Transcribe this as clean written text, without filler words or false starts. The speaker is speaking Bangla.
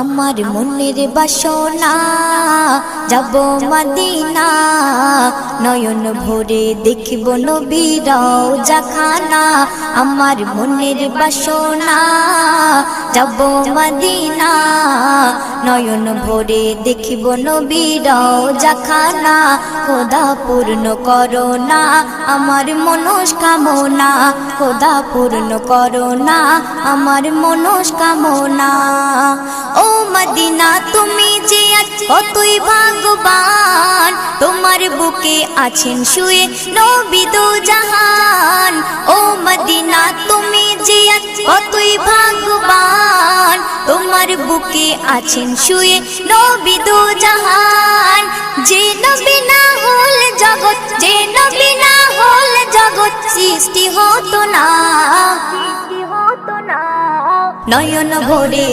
আমার মনের বাসনা যাব মদিনা, নয়ন ভরে দেখিব নবীর রওজাখানা। আমার মনের বাসনা যাব মদিনা, নয়ন ভরে দেখিব নবীর রওজাখানা। খোদা পূর্ণ করো না আমার মনস্কামনা, খোদা পূর্ণ করো না আমার মনস্কামনা। ও মদিনা তুমি যে আজ কতই ভাগ্যবান, তোমার বুকে আছেন শুয়ে নবী দো জাহান। ও মদিনা তুমি যে আজ কতই ভাগ্যবান, তোমার বুকে আছেন শুয়ে নবী দো জাহান। যে নবী না হল জগৎ, যে নবী না হল জগৎ সৃষ্টি হতো না, নয়ন ভরে